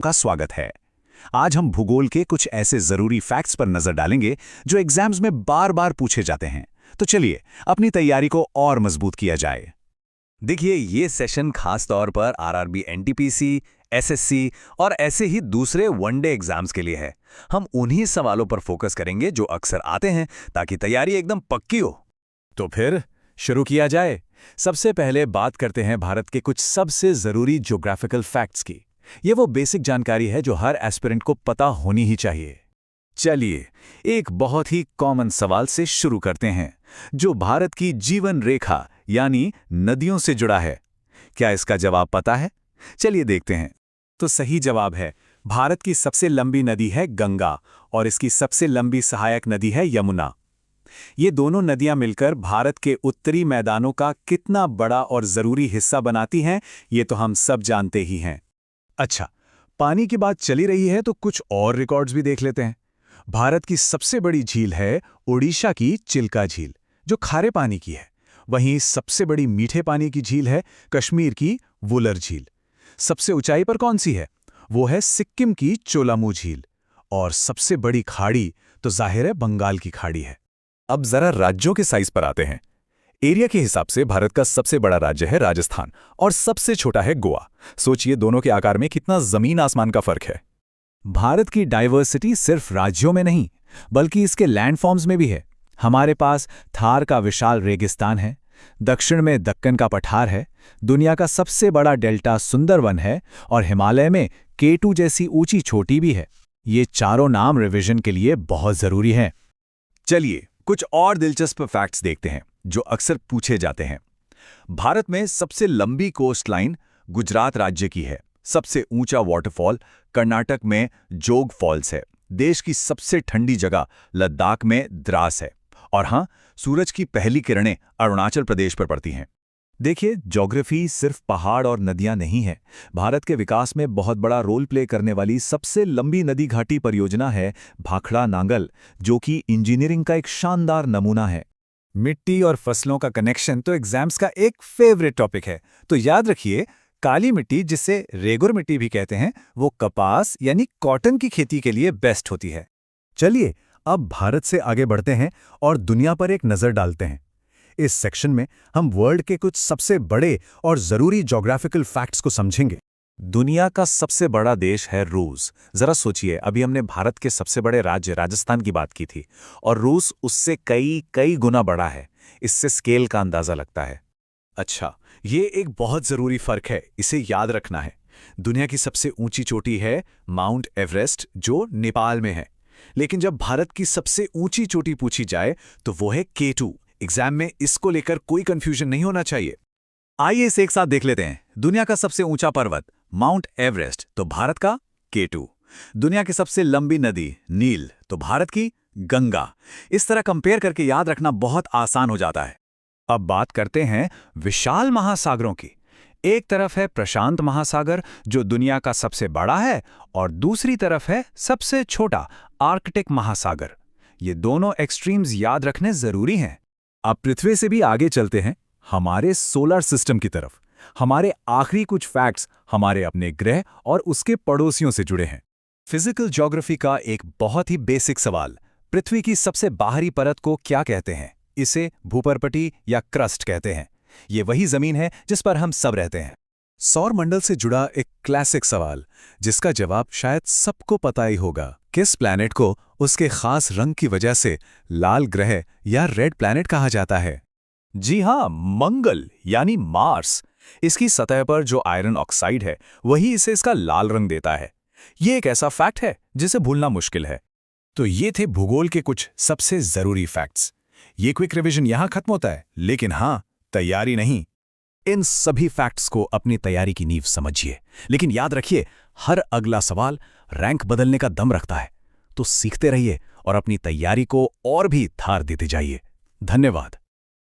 का स्वागत है। आज हम भूगोल के कुछ ऐसे जरूरी फैक्ट्स पर नजर डालेंगे जो एग्जाम्स में बार बार पूछे जाते हैं। तो चलिए अपनी तैयारी को और मजबूत किया जाए। देखिए, ये सेशन खास तौर पर आरआरबी एनटीपीसी, एसएससी और ऐसे ही दूसरे वनडे एग्जाम्स के लिए है। हम उन्हीं सवालों पर फोकस करेंगे जो अक्सर आते हैं, ताकि तैयारी एकदम पक्की हो। तो फिर शुरू किया जाए। सबसे पहले बात करते हैं भारत के कुछ सबसे जरूरी ज्योग्राफिकल फैक्ट्स की। ये वो बेसिक जानकारी है जो हर एस्पिरेंट को पता होनी ही चाहिए। चलिए एक बहुत ही कॉमन सवाल से शुरू करते हैं, जो भारत की जीवन रेखा यानी नदियों से जुड़ा है। क्या इसका जवाब पता है? चलिए देखते हैं। तो सही जवाब है, भारत की सबसे लंबी नदी है गंगा और इसकी सबसे लंबी सहायक नदी है यमुना। ये दोनों नदियां मिलकर भारत के उत्तरी मैदानों का कितना बड़ा और जरूरी हिस्सा बनाती हैं, ये तो हम सब जानते ही हैं। अच्छा, पानी की बात चली रही है तो कुछ और रिकॉर्ड्स भी देख लेते हैं। भारत की सबसे बड़ी झील है ओडिशा की चिल्का झील, जो खारे पानी की है। वहीं सबसे बड़ी मीठे पानी की झील है कश्मीर की वुलर झील। सबसे ऊंचाई पर कौन सी है? वो है सिक्किम की चोलामू झील। और सबसे बड़ी खाड़ी तो जाहिर है बंगाल की खाड़ी है। अब जरा राज्यों के साइज पर आते हैं। एरिया के हिसाब से भारत का सबसे बड़ा राज्य है राजस्थान और सबसे छोटा है गोवा। सोचिए दोनों के आकार में कितना जमीन आसमान का फर्क है। भारत की डाइवर्सिटी सिर्फ राज्यों में नहीं, बल्कि इसके लैंडफॉर्म्स में भी है। हमारे पास थार का विशाल रेगिस्तान है, दक्षिण में दक्कन का पठार है, दुनिया का सबसे बड़ा डेल्टा सुंदरवन है और हिमालय में केटू जैसी ऊंची चोटी भी है। ये चारों नाम रिवीजन के लिए बहुत जरूरी हैं। चलिए कुछ और दिलचस्प फैक्ट्स देखते हैं जो अक्सर पूछे जाते हैं। भारत में सबसे लंबी कोस्ट लाइन गुजरात राज्य की है। सबसे ऊंचा वाटरफॉल कर्नाटक में जोग फॉल्स है। देश की सबसे ठंडी जगह लद्दाख में द्रास है। और हां, सूरज की पहली किरणें अरुणाचल प्रदेश पर पड़ती हैं। देखिए, ज्योग्राफी सिर्फ पहाड़ और नदियां नहीं है। भारत के विकास में बहुत बड़ा रोल प्ले करने वाली सबसे लंबी नदी घाटी परियोजना है भाखड़ा नांगल, जो कि इंजीनियरिंग का एक शानदार नमूना है। मिट्टी और फसलों का कनेक्शन तो एग्जाम्स का एक फेवरेट टॉपिक है। तो याद रखिए, काली मिट्टी, जिसे रेगुर मिट्टी भी कहते हैं, वो कपास यानी कॉटन की खेती के लिए बेस्ट होती है। चलिए अब भारत से आगे बढ़ते हैं और दुनिया पर एक नजर डालते हैं। इस सेक्शन में हम वर्ल्ड के कुछ सबसे बड़े और जरूरी ज्योग्राफिकल फैक्ट्स को समझेंगे। दुनिया का सबसे बड़ा देश है रूस। जरा सोचिए, अभी हमने भारत के सबसे बड़े राज्य राजस्थान की बात की थी और रूस उससे कई गुना बड़ा है। इससे स्केल का अंदाजा लगता है। अच्छा, ये एक बहुत जरूरी फर्क है, इसे याद रखना है। दुनिया की सबसे ऊंची चोटी है माउंट एवरेस्ट, जो नेपाल में है। लेकिन जब भारत की सबसे ऊंची चोटी पूछी जाए तो वो है K2। एग्जाम में इसको लेकर कोई कंफ्यूजन नहीं होना चाहिए। आइए इसे एक साथ देख लेते हैं। दुनिया का सबसे ऊंचा पर्वत माउंट एवरेस्ट, तो भारत का K2। दुनिया की सबसे लंबी नदी नील, तो भारत की गंगा। इस तरह कंपेयर करके याद रखना बहुत आसान हो जाता है। अब बात करते हैं विशाल महासागरों की। एक तरफ है प्रशांत महासागर, जो दुनिया का सबसे बड़ा है, और दूसरी तरफ है सबसे छोटा आर्कटिक महासागर। ये दोनों एक्सट्रीम्स याद रखने जरूरी हैं। अब पृथ्वी से भी आगे चलते हैं, हमारे सोलर सिस्टम की तरफ। हमारे आखिरी कुछ फैक्ट्स हमारे अपने ग्रह और उसके पड़ोसियों से जुड़े हैं। फिजिकल ज्योग्राफी का एक बहुत ही बेसिक सवाल, पृथ्वी की सबसे बाहरी परत को क्या कहते हैं? इसे भूपर्पटी या क्रस्ट कहते हैं। ये वही जमीन है जिस पर हम सब रहते हैं। सौर मंडल से जुड़ा एक क्लासिक सवाल, जिसका जवाब शायद सबको पता ही होगा। किस प्लैनेट को उसके खास रंग की वजह से लाल ग्रह या रेड प्लैनेट कहा जाता है? जी हां, मंगल यानी मार्स। इसकी सतह पर जो आयरन ऑक्साइड है, वही इसे इसका लाल रंग देता है। ये एक ऐसा फैक्ट है जिसे भूलना मुश्किल है। तो ये थे भूगोल के कुछ सबसे जरूरी फैक्ट्स। ये क्विक रिवीजन यहां खत्म होता है, लेकिन हां, तैयारी नहीं। इन सभी फैक्ट्स को अपनी तैयारी की नींव समझिए, लेकिन याद रखिए, हर अगला सवाल रैंक बदलने का दम रखता है। तो सीखते रहिए और अपनी तैयारी को और भी धार देते जाइए। धन्यवाद।